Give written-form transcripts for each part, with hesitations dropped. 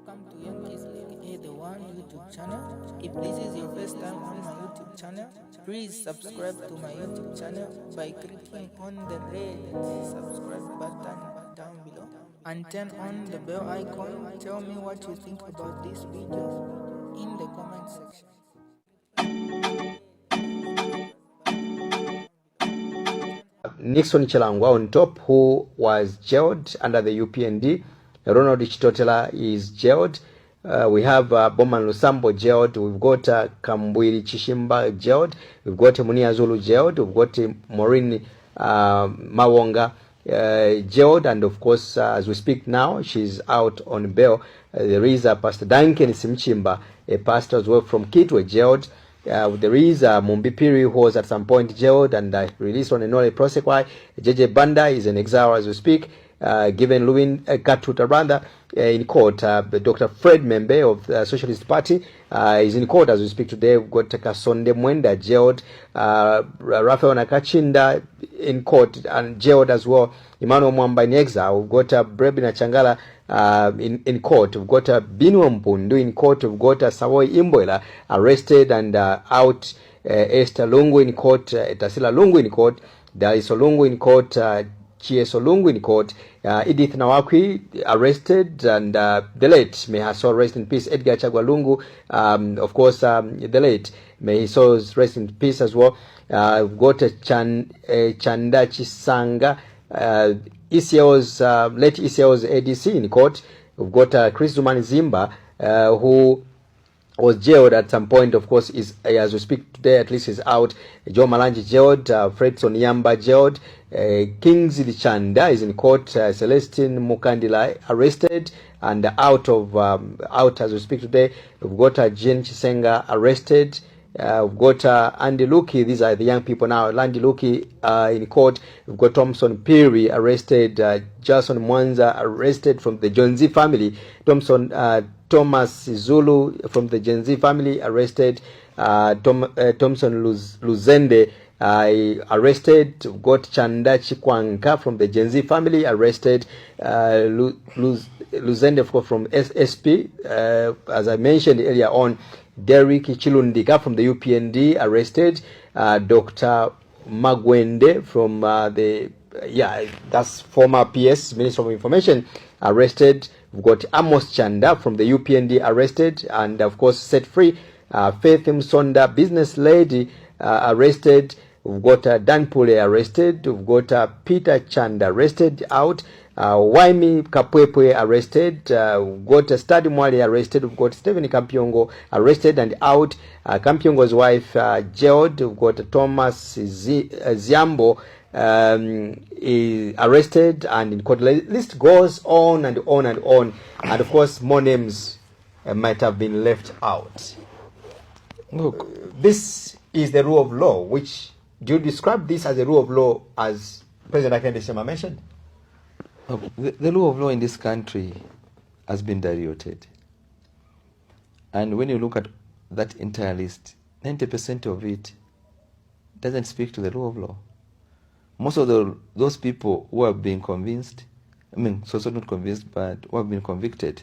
welcome to Young Kizzy, the one YouTube channel. If this is your first time on my YouTube channel, please subscribe to my YouTube channel by clicking on the red subscribe button down below and turn on the bell icon. Tell me what you think about this video in the comment section. Nixon Chelangwa on top, who was jailed under the UPND. Ronald Chitotela is jailed. We have Bowman Lusambo jailed. We've got Kambwiri Chishimba jailed. We've got Munia Zulu jailed. We've got Maureen Mawonga jailed. And of course, as we speak now, she's out on bail. There is Pastor Duncan Simchimba, a pastor as well from Kitwe, jailed. There is Mumbi Piri, who was at some point jailed and released on a no prosequi. JJ Banda is in exile as we speak. Given Louis Katuta rather in court. Dr. Fred Membe of the Socialist Party is in court as we speak today. We've got Kasonde Mwenda jailed. Rafael Nakachinda in court and jailed as well. Emmanuel Mwamba in exile. We've got Brebina Changala in court. We've got Binu Mpundu in court. We've got Savoy Imboila arrested and out. Esther Lungu in court. Tasila Lungu in court. Daliso Lungu in court. Chieso Lungu in court. Edith Nawakwi arrested and the late, may her soul rest in peace. Edgar Chagwa Lungu, of course, the late, may his soul rest in peace as well. We've got Chanda Chisanga, ECO's late ECO's ADC in court. We've got Chris Zumani Zimba, who was jailed at some point, of course, is as we speak today, at least is out. Joe Malanji jailed, Fredson Yamba jailed, Kingsley Chanda is in court, Celestine Mukandila arrested and out as we speak today. We've got Jen Chisenga arrested. We've got Andy Luki. These are the young people now. Andy Luki in court. We've got Thompson Perry arrested. Jason Mwanza arrested from the John Z family. Thomas Zulu from the Gen Z family arrested. Thompson Luzende arrested. We've got Chanda Chikwanka from the Gen Z family arrested. Luzende, of course, from SSP. As I mentioned earlier on, Derek Chilundika from the UPND arrested. Dr. Magwende from that's former PS, Minister of Information, arrested. We've got Amos Chanda from the UPND arrested and of course set free. Faith Msonda, business lady, arrested. We've got Dan Pule arrested. We've got Peter Chanda arrested, out. Waimi Kapwepwe arrested. We've got Study Mwale arrested. We've got Stephen Kampiongo arrested and out. Kampiongo's wife jailed. We've got Thomas Ziambo is arrested and in court. List goes on and on and on, and of course more names might have been left out. Look, this is the rule of law. Which do you describe this as a rule of law, as President Akende Shema mentioned? The rule of law in this country has been diluted, and when you look at that entire list, 90% of it doesn't speak to the rule of law. Most of those people who have been convinced, so not convinced, but who have been convicted,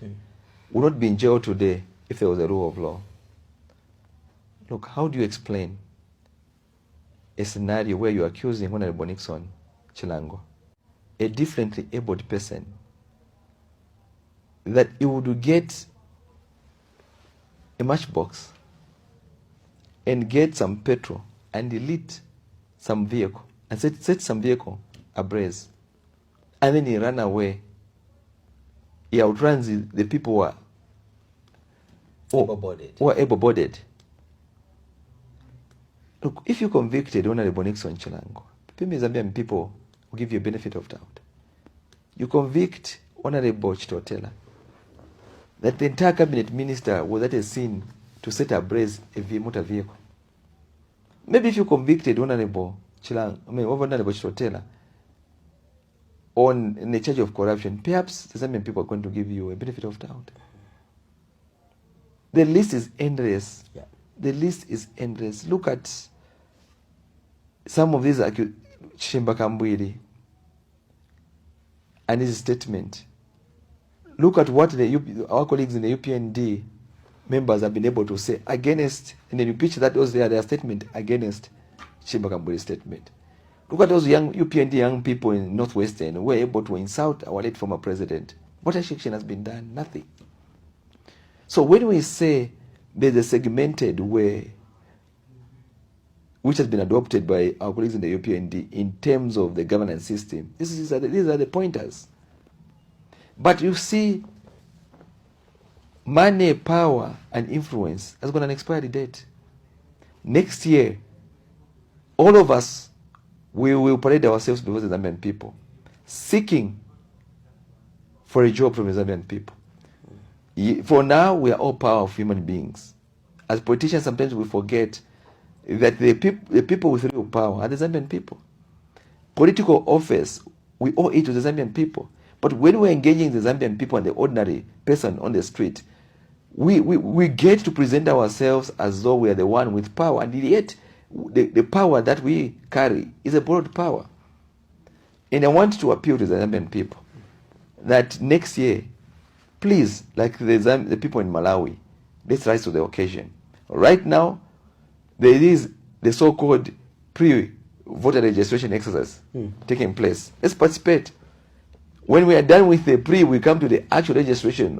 would not be in jail today if there was a rule of law. Look, how do you explain a scenario where you're accusing Honorable Nixon Chilango, a differently abled person, that he would get a matchbox and get some petrol and lit some vehicle and set some vehicle ablaze, and then he ran away. He outruns the people who are able-bodied. Look, if you convicted Honorable Nixon Chilango, people will give you a benefit of doubt. You convict Honorable Chitotela, that the entire cabinet minister was at a scene to set ablaze a motor vehicle. Maybe if you convicted Honorable Chitotela on the charge of corruption, perhaps the Zambian people are going to give you a benefit of doubt. The list is endless. Yeah. The list is endless. Look at some of these Chimba Kambwili and his statement. look at what our colleagues in the UPND members have been able to say against, and then you pitch that was their statement against Chimbakamburi's statement. Look at those young UPND young people in Northwestern who were able to insult our late former president. What action has been done? Nothing. So when we say there's a segmented way which has been adopted by our colleagues in the UPND in terms of the governance system, these are the pointers. But you see, money, power, and influence has got an expiry date. Next year, all of us, we will parade ourselves before the Zambian people, seeking for a job from the Zambian people. For now, we are all powerful human beings. As politicians, sometimes we forget that the people with real power are the Zambian people. Political office, we owe it to the Zambian people. But when we're engaging the Zambian people and the ordinary person on the street, we get to present ourselves as though we are the one with power, and yet the power that we carry is a borrowed power. And I want to appeal to the Zambian people that next year, please, like the people in Malawi, let's rise to the occasion. Right now, there is the so-called pre-voter registration exercise taking place. Let's participate. When we are done with the pre, we come to the actual registration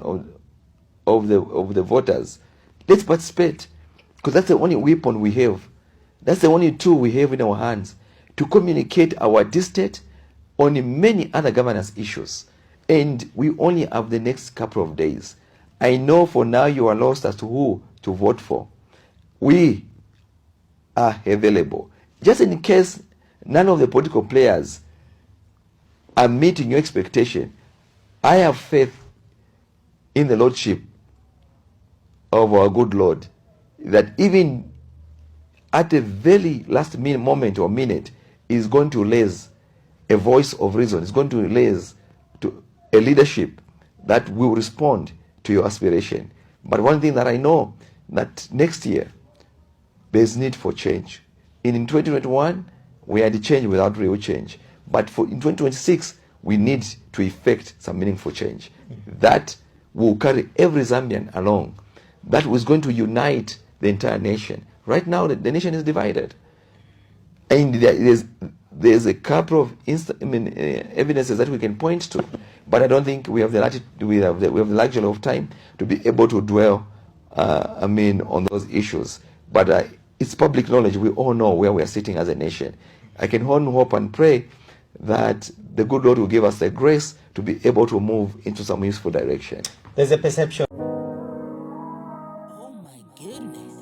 of the voters. Let's participate, because that's the only weapon we have. That's the only tool we have in our hands to communicate our dissent on many other governance issues. And we only have the next couple of days. I know for now you are lost as to who to vote for. We are available. Just in case none of the political players are meeting your expectation, I have faith in the Lordship of our good Lord, that even at the very last moment or minute, is going to raise a voice of reason. It's going to raise to a leadership that will respond to your aspiration. But one thing that I know, that next year there's need for change. In 2021, we had change without real change. But in 2026, we need to effect some meaningful change. That will carry every Zambian along. That was going to unite the entire nation. Right now, the nation is divided. And there's a couple of evidences that we can point to, but I don't think we have the luxury of time to be able to dwell on those issues. But it's public knowledge. We all know where we are sitting as a nation. I can only hope and pray that the good Lord will give us the grace to be able to move into some useful direction. There's a perception. Oh my goodness.